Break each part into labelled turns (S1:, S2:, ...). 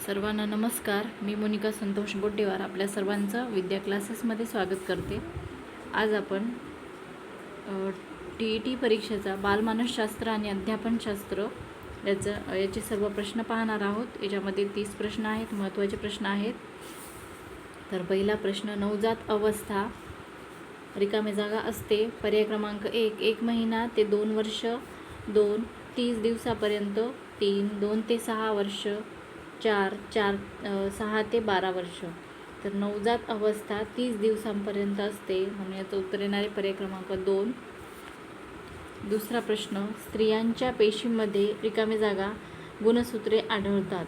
S1: सर्वांना नमस्कार. मी मोनिका संतोष बोटेवार आपल्या सर्वांचं विद्या क्लासेसमध्ये स्वागत करते. आज आपण TET परीक्षेचा बालमानसशास्त्र आणि अध्यापनशास्त्र याचे सर्व प्रश्न पाहणार आहोत. याच्यामध्ये 30 प्रश्न आहेत, महत्त्वाचे प्रश्न आहेत. तर पहिला प्रश्न, नवजात अवस्था रिकामी जागा असते. पर्याय क्रमांक 1 महिना ते 2 वर्ष, 2 30 दिवसापर्यंत, 3 2 ते 6 वर्ष, 4 6 ते 12 वर्ष. तर नवजात अवस्था 30 दिवसांपर्यंत असते, म्हणून याचं उत्तर येणार आहे पर्याय क्रमांक 2. दुसरा प्रश्न, स्त्रियांच्या पेशीमध्ये रिकामी जागा गुणसूत्रे आढळतात.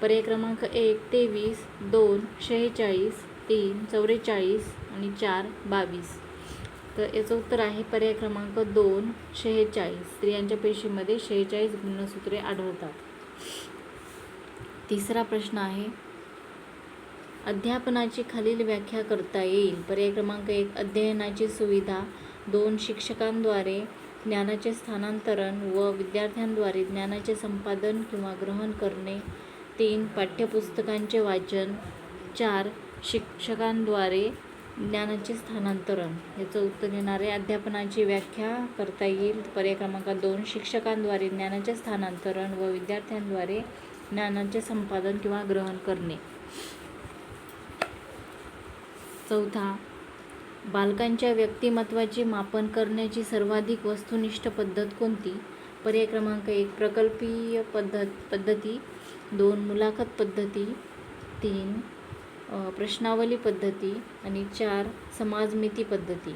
S1: पर्याय क्रमांक 1 23, 2 46, 3 44 आणि 4 22. तर याचं उत्तर आहे पर्याय क्रमांक 2 46. स्त्रियांच्या पेशीमध्ये 46 गुणसूत्रे आढळतात. तिसरा प्रश्न आहे, अध्यापनाची खालील व्याख्या करता येईल. पर्याय क्रमांक 1 अध्ययनाची सुविधा, 2 शिक्षकांद्वारे ज्ञानाचे स्थानांतरण व विद्यार्थ्यांद्वारे ज्ञानाचे संपादन किंवा ग्रहण करणे, 3 पाठ्यपुस्तकांचे वाचन, 4 शिक्षकांद्वारे ज्ञानाचे स्थानांतरण. याचं उत्तर येणार आहे अध्यापनाची व्याख्या करता येईल पर्याय क्रमांक 2 शिक्षकांद्वारे ज्ञानाचे स्थानांतरण व विद्यार्थ्यांद्वारे ज्ञानाचे संपादन किंवा ग्रहण करणे. चौथा, बालकांच्या व्यक्तिमत्वाचे मापन करण्याची सर्वाधिक वस्तुनिष्ठ पद्धत कोणती. पर्याय क्रमांक 1 प्रकल्पीय पद्धती, 2 मुलाखत पद्धती, 3 प्रश्नावली पद्धती आणि 4 समाजमिती पद्धती.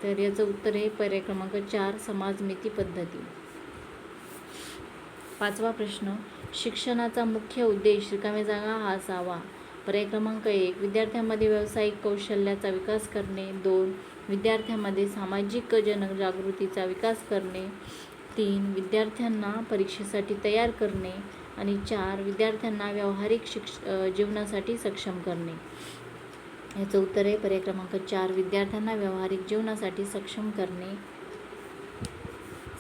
S1: तर याचं उत्तर आहे पर्याय क्रमांक 4 समाजमिती पद्धती. पाचवा प्रश्न, शिक्षणाचा मुख्य उद्देश रिकामी जागा हा असावा. पर्याय क्रमांक 1 विद्यार्थ्यांमध्ये व्यावसायिक कौशल्याचा विकास करणे, 2 विद्यार्थ्यांमध्ये सामाजिक जनजागृतीचा विकास करणे, 3 विद्यार्थ्यांना परीक्षेसाठी तयार करणे आणि 4 विद्यार्थ्यांना व्यावहारिक जीवनासाठी सक्षम करणे. याचं उत्तर आहे पर्याय क्रमांक 4 विद्यार्थ्यांना व्यावहारिक जीवनासाठी सक्षम करणे.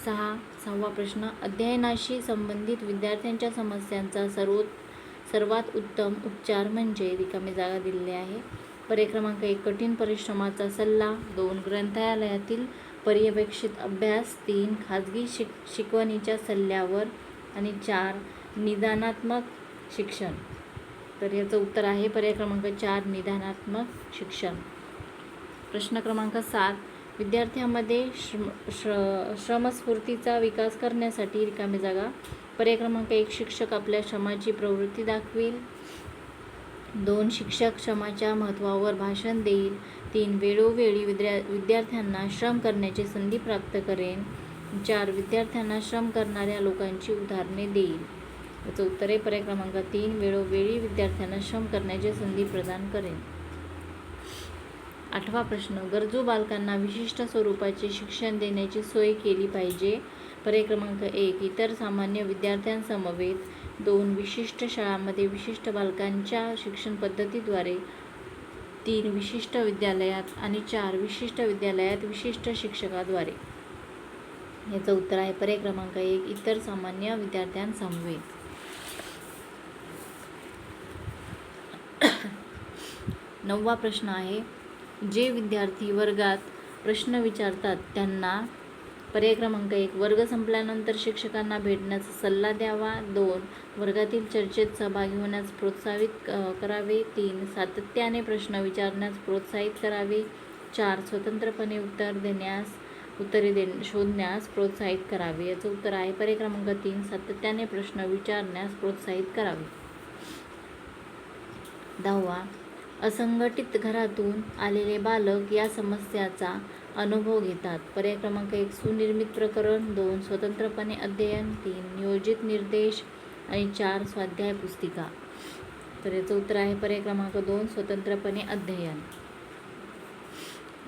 S1: सहावा प्रश्न, अध्ययनाशी संबंधित विद्यार्थ्यांच्या समस्यांचा सर्वात उत्तम उपचार म्हणजे रिकामी जागा दिलेली आहे. पर्याय क्रमांक 1 कठीण परिश्रमाचा सल्ला, 2 ग्रंथालयातील पर्यवेक्षित अभ्यास, 3 खाजगी शिकवणीच्या सल्ल्यावर आणि 4 निदानात्मक शिक्षण. तर याचं उत्तर आहे पर्याय क्रमांक 4 निदानात्मक शिक्षण. प्रश्न क्रमांक 7, विद्यार्थ्यांमध्ये श्रमस्फूर्तीचा विकास करण्यासाठी रिकामी जागा. पर्याय क्रमांक 1 शिक्षक आपल्या श्रमाची प्रवृत्ती दाखवेल, 2 शिक्षक श्रमाच्या महत्त्वावर भाषण देईल, 3 वेळोवेळी विद्यार्थ्यांना श्रम करण्याची संधी प्राप्त करेन, 4 विद्यार्थ्यांना श्रम करणाऱ्या लोकांची उदाहरणे देईल. याचं उत्तर आहे पर्याय क्रमांक 3 वेळोवेळी विद्यार्थ्यांना श्रम करण्याची संधी प्रदान करेन. 8वा प्रश्न, गरजू बालकांना विशिष्ट स्वरूपाचे शिक्षण देण्याची सोय केली पाहिजे. पर्याय क्रमांक 1 इतर सामान्य विद्यार्थ्यांसमवेत, 2 विशिष्ट शाळांमध्ये विशिष्ट बालकांच्या शिक्षण पद्धतीद्वारे, 3 विशिष्ट विद्यालयात आणि 4 विशिष्ट विद्यालयात विशिष्ट शिक्षकाद्वारे. याचं उत्तर आहे पर्याय क्रमांक 1 इतर सामान्य विद्यार्थ्यांसमवेत. 9वा प्रश्न आहे, जे विद्यार्थी वर्गात प्रश्न विचारतात त्यांना. पर्याय क्रमांक 1 वर्ग संपल्यानंतर शिक्षकांना भेटण्याचा सल्ला द्यावा, 2 वर्गातील चर्चेत सहभागी होण्यास प्रोत्साहित करावे, 3 सातत्याने प्रश्न विचारण्यास प्रोत्साहित करावे, 4 स्वतंत्रपणे उत्तरे शोधण्यास प्रोत्साहित करावे. याचं उत्तर आहे पर्याय क्रमांक 3 सातत्याने प्रश्न विचारण्यास प्रोत्साहित करावे. 10वा, असंघटित घरातून आलेले बालक या समस्याचा अनुभव घेतात. पर्याय क्रमांक 1 सुनिर्मित प्रकरण, 2 स्वतंत्रपणे अध्ययन, 3 नियोजित निर्देश आणि 4 स्वाध्याय पुस्तिका. तर याचं उत्तर आहे पर्याय क्रमांक 2 स्वतंत्रपणे अध्ययन.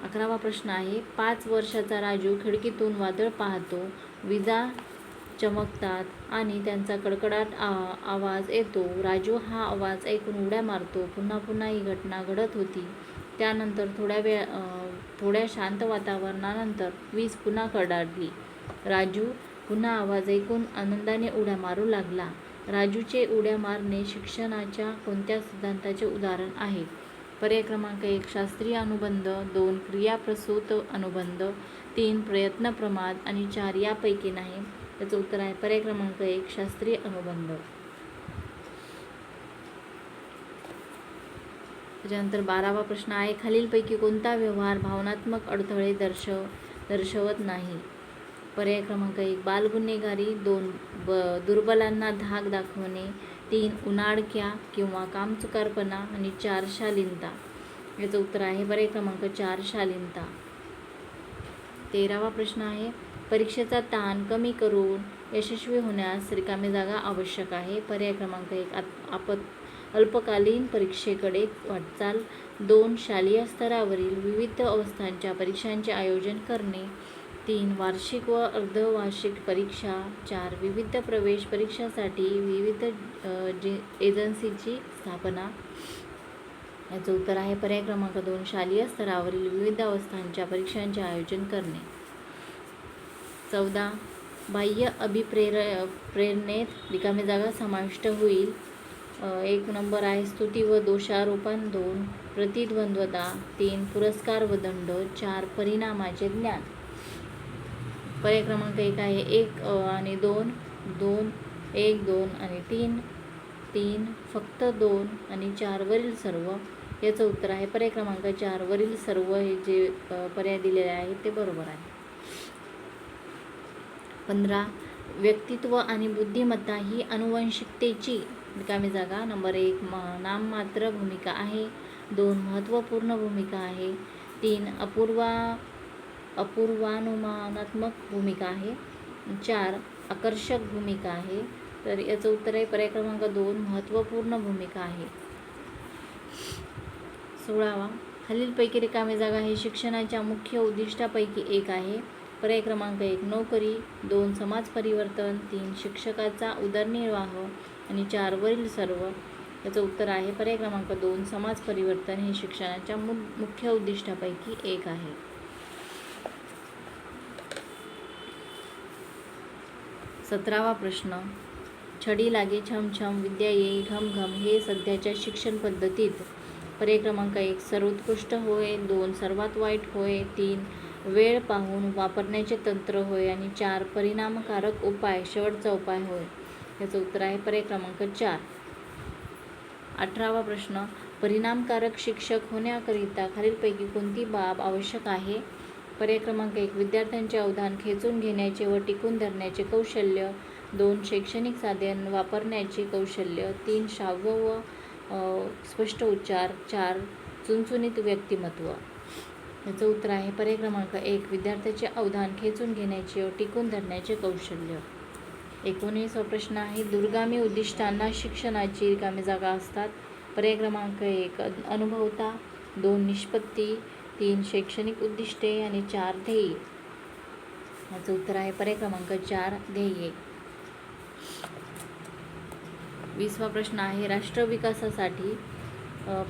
S1: 11वा प्रश्न आहे, 5 वर्षाचा राजू खिडकीतून वादळ पाहतो, विजा चमकतात आणि त्यांचा कडकडाट आवाज येतो. राजू हा आवाज ऐकून उड्या मारतो. पुन्हा पुन्हा ही घटना घडत होती. त्यानंतर थोड्या शांत वातावरणानंतर वीज पुन्हा कडाडली. राजू पुन्हा आवाज ऐकून आनंदाने उड्या मारू लागला. राजूचे उड्या मारणे शिक्षणाच्या कोणत्या सिद्धांताचे उदाहरण आहे? पर्याय क्रमांक 1 शास्त्रीय अनुबंध, 2 क्रियाप्रसूत अनुबंध, 3 प्रयत्न प्रमाद आणि 4 यापैकी नाही. याचं उत्तर आहे पर्याय क्रमांक 1 शास्त्रीय अनुबंध. त्याच्यानंतर 12वा प्रश्न आहे, खालीलपैकी कोणता व्यवहार भावनात्मक अडथळे दर्शवत नाही? पर्याय क्रमांक 1 बालगुन्हेगारी, 2 दुर्बलांना धाक दाखवणे, 3 उनाडक्या किंवा कामचुकारपणा आणि 4 शालीनता. याचं उत्तर आहे पर्याय क्रमांक 4 शालीनता. 13वा प्रश्न आहे, परीक्षेचा ताण कमी करून यशस्वी होण्यास रिकामी जागा आवश्यक आहे. पर्याय क्रमांक 1 अल्पकालीन परीक्षेकडे वाटचाल, 2 शालेय स्तरावरील विविध अवस्थांच्या परीक्षांचे आयोजन करणे, 3 वार्षिक व अर्धवार्षिक परीक्षा, 4 विविध प्रवेश परीक्षांसाठी विविध एजन्सीची स्थापना. याचं उत्तर आहे पर्याय क्रमांक 2 शालेय स्तरावरील विविध अवस्थांच्या परीक्षांचे आयोजन करणे. 14 बाह्य अभिप्रेरणेत रिकामी जागा समाविष्ट होईल. 1 नंबर आहे स्तुती व दोषारोपण, 2 प्रतिद्वंद्वता, 3 पुरस्कार व दंड, 4 परिणामाचे ज्ञान. पर्याय क्रमांक 1 आहे 1 आणि 2, 2, 1, 2 आणि 3, 3 फक्त 2 आणि 4 वरील सर्व. याचं उत्तर आहे पर्याय क्रमांक 4 वरील सर्व. हे जे पर्याय दिलेले आहेत ते बरोबर आहे. 15 व्यक्तित्व आणि बुद्धिमत्ता ही अनुवंशिकतेची रिकामी जागा. नंबर 1 नाममात्र भूमिका आहे, 2 महत्त्वपूर्ण भूमिका आहे, 3 अपूर्वानुमानात्मक भूमिका आहे, 4 आकर्षक भूमिका आहे. तर याचं उत्तर आहे पर्याय क्रमांक 2 महत्त्वपूर्ण भूमिका आहे. 16 खालीलपैकी रिकामी जागा हे शिक्षणाच्या मुख्य उद्दिष्टापैकी एक आहे. पर्याय क्रमांक 1 नोकरी, 2 समाज परिवर्तन, 3 शिक्षकाचा उदरनिर्वाह आणि 4 वरील सर्व. याचं उत्तर आहे पर्याय क्रमांक 2 समाज परिवर्तन हे शिक्षणाच्या मुख्य उद्दिष्टापैकी एक आहे. 17वा प्रश्न, छडी लागे छमछम विद्या येई घमघम हे सध्याच्या शिक्षण पद्धतीत पर्याय क्रमांक 1 सर्वोत्कृष्ट होय, 2 सर्वात वाईट होय, 3 वेळ पाहून वापरण्याचे तंत्र होय आणि 4 परिणामकारक उपाय शेवटचा उपाय होय. याचं उत्तर आहे पर्याय क्रमांक 4. 18वा प्रश्न, परिणामकारक शिक्षक होण्याकरिता खालीलपैकी कोणती बाब आवश्यक आहे? पर्याय क्रमांक 1 विद्यार्थ्यांचे अवधान खेचून घेण्याचे व टिकून धरण्याचे कौशल्य, 2 शैक्षणिक साधन वापरण्याचे कौशल्य, 3 श्राव्य व स्पष्ट उच्चार, 4 चुणचुणीत व्यक्तिमत्व. याचं उत्तर आहे पर्याय क्रमांक 1 विद्यार्थ्याचे अवधान खेचून घेण्याचे व टिकून धरण्याचे कौशल्य. 19वा प्रश्न आहे, दूरगामी उद्दिष्टांना शिक्षणाची रिकामी जागा असतात. पर्याय क्रमांक 1 अनुभवता, 2 निष्पत्ती, 3 शैक्षणिक उद्दिष्टे आणि 4 ध्येय. याचं उत्तर आहे पर्याय क्रमांक 4 ध्येय. 20वा प्रश्न आहे, राष्ट्र विकासासाठी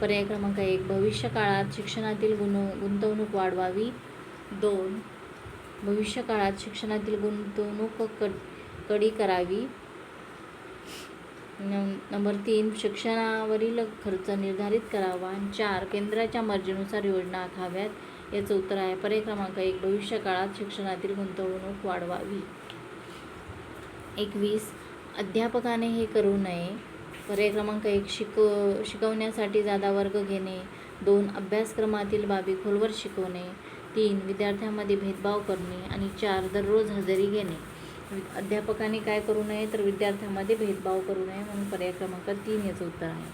S1: पर्याय क्रमांक 1 भविष्यकाळात शिक्षणातील गुंतवणूक वाढवावी, 2 भविष्यकाळात शिक्षणातील गुंतवणूक कडी करावी, नंबर 3 शिक्षणावरील खर्च निर्धारित करावा, 4 केंद्राच्या मर्जीनुसार योजना आखाव्यात. याचं उत्तर आहे पर्याय क्रमांक 1 भविष्यकाळात शिक्षणातील गुंतवणूक वाढवावी. 21 अध्यापकाने हे करू नये. पर्याय क्रमांक 1 शिकवण्यासाठी जादा वर्ग घेणे, 2 अभ्यासक्रमातील बाबी खोलवर शिकवणे, 3 विद्यार्थ्यांमध्ये भेदभाव करणे आणि 4 दररोज हजेरी घेणे. अध्यापकाने काय करू नये तर विद्यार्थ्यांमध्ये भेदभाव करू नये, म्हणून पर्याय क्रमांक 3 याचं उत्तर आहे.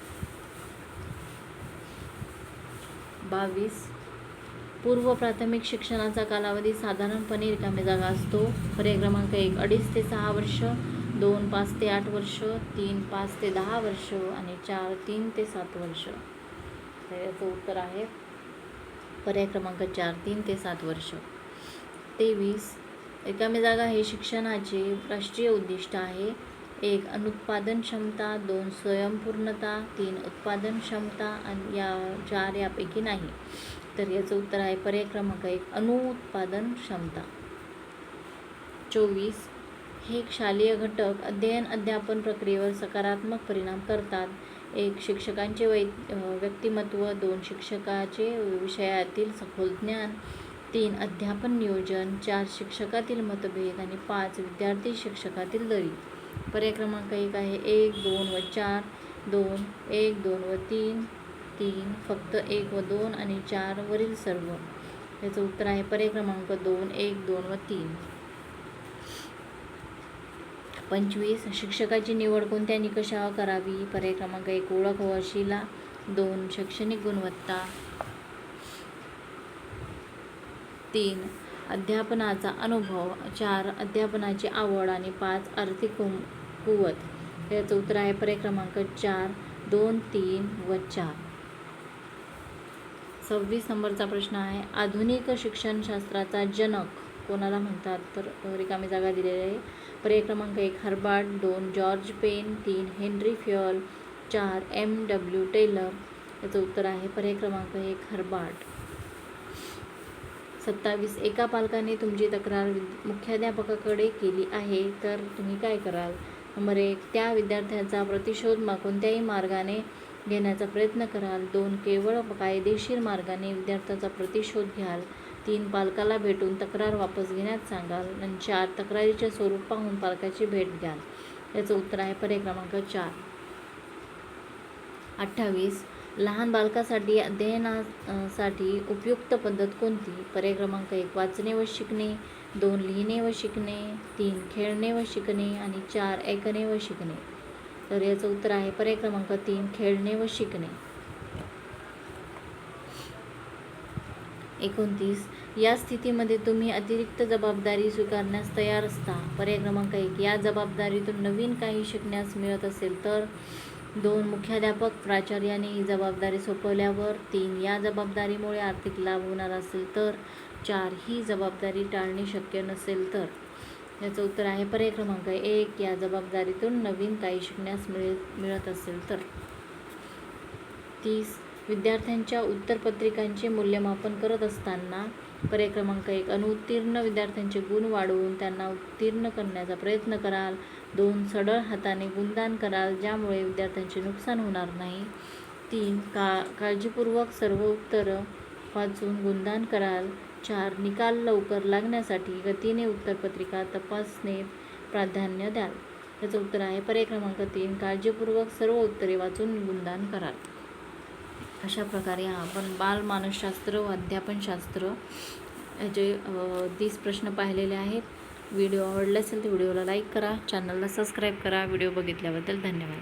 S1: 22 पूर्व प्राथमिक शिक्षणाचा कालावधी साधारणपणे रिकामी जागा असतो. पर्याय क्रमांक 1 2.5 ते 6 वर्ष, 2 5 ते 8 वर्ष, 3 5 ते 10 वर्ष आणि 4 3 ते 7 वर्ष. तर याचं उत्तर आहे पर्याय क्रमांक 4 3 ते 7 वर्ष. 23 रिकामी जागा हे शिक्षणाचे राष्ट्रीय उद्दिष्ट आहे. 1 अनुत्पादन क्षमता, 2 स्वयंपूर्णता, 3 उत्पादन क्षमता आणि 4 यापैकी नाही. तर याचं उत्तर आहे पर्याय क्रमांक 1 अनुत्पादन क्षमता. 24 हे शालेय घटक अध्ययन अध्यापन प्रक्रियेवर सकारात्मक परिणाम करतात. 1. शिक्षकांचे व्यक्तिमत्व. 2. शिक्षकाचे विषयातील सखोल ज्ञान. 3. अध्यापन नियोजन. 4. शिक्षकातील मतभेद. आणि 5. विद्यार्थी शिक्षकातील दरी. पर्याय क्रमांक 1 आहे 1, 2 व 4. 2, 1, 2 व 3. 3, फक्त 1 व 2 आणि 4 वरील सर्व. याचं उत्तर आहे पर्याय क्रमांक 2, 1, 2 व 3. 25. शिक्षकाची निवड कोणत्या निकषावर करावी? पर्याय क्रमांक 1 ओळख व शिला. 2 शैक्षणिक गुणवत्ता. 3 अध्यापनाचा अनुभव. 4 अध्यापनाची आवड. आणि 5 आर्थिक कुवत. याचं उत्तर आहे पर्याय क्रमांक 4, 2, 3 व 4. 26 नंबरचा प्रश्न आहे, आधुनिक शिक्षणशास्त्राचा जनक कोणाला म्हणतात? तर रिकामी जागा दिलेली आहे. पर्याय क्रमांक 1 Herbert. 2 George Payne. 3 Henry Fayol. 4 M.W. Taylor. याचं उत्तर आहे पर्याय क्रमांक 1 हर्बर्ट. 27 एका पालकाने तुमची तक्रार मुख्याध्यापकाकडे केली आहे तर तुम्ही काय कराल? नंबर 1 त्या विद्यार्थ्याचा प्रतिशोध कोणत्याही मार्गाने घेण्याचा प्रयत्न कराल. 2 केवळ कायदेशीर मार्गाने विद्यार्थ्याचा प्रतिशोध घ्याल. 3 पालकाला भेटून तक्रार वापस घेण्यास सांगाल. आणि 4 तक्रारीचे स्वरूप पाहून पालकाची भेट घ्याल. याचं उत्तर आहे पर्याय क्रमांक 4. 28 लहान बालकासाठी अध्ययनासाठी उपयुक्त पद्धत कोणती? पर्याय क्रमांक 1 वाचणे व शिकणे. 2 लिहिणे व शिकणे. 3 खेळणे व शिकणे. आणि 4 ऐकणे व शिकणे. तर याचं उत्तर आहे पर्याय क्रमांक 3 खेळणे व शिकणे. 29 या स्थितीमध्ये तुम्ही अतिरिक्त जबाबदारी स्वीकारण्यास तयार असता. पर्याय क्रमांक 1 या जबाबदारीतून नवीन काही शिकण्यास मिळत असेल तर. 2 मुख्याध्यापक प्राचार्याने ही जबाबदारी सोपवल्यावर. 3 या जबाबदारीमुळे आर्थिक लाभ होणार असेल तर. 4 ही जबाबदारी टाळणे शक्य नसेल तर. याचं उत्तर आहे पर्याय क्रमांक 1 या जबाबदारीतून नवीन काही शिकण्यास मिळत असेल तर. 30 विद्यार्थ्यांच्या उत्तरपत्रिकांचे मूल्यमापन करत असताना. पर्याय क्रमांक 1 अनुत्तीर्ण विद्यार्थ्यांचे गुण वाढवून त्यांना उत्तीर्ण करण्याचा प्रयत्न कराल. 2 सढळ हाताने गुणदान कराल ज्यामुळे विद्यार्थ्यांचे नुकसान होणार नाही. 3 काळजीपूर्वक सर्व उत्तरं वाचून गुणदान कराल. 4 निकाल लवकर लागण्यासाठी गतीने उत्तरपत्रिका तपासणे प्राधान्य द्याल. याचं उत्तर आहे पर्याय क्रमांक 3 काळजीपूर्वक सर्व उत्तरे वाचून गुणदान कराल. अशा प्रकारे आपण बालमानसशास्त्र व अध्यापनशास्त्र याचे 30 प्रश्न पाहिलेले आहेत. व्हिडिओ आवडला असेल तर व्हिडिओला लाईक करा, चॅनलला सबस्क्राईब करा. व्हिडिओ बघितल्याबद्दल धन्यवाद.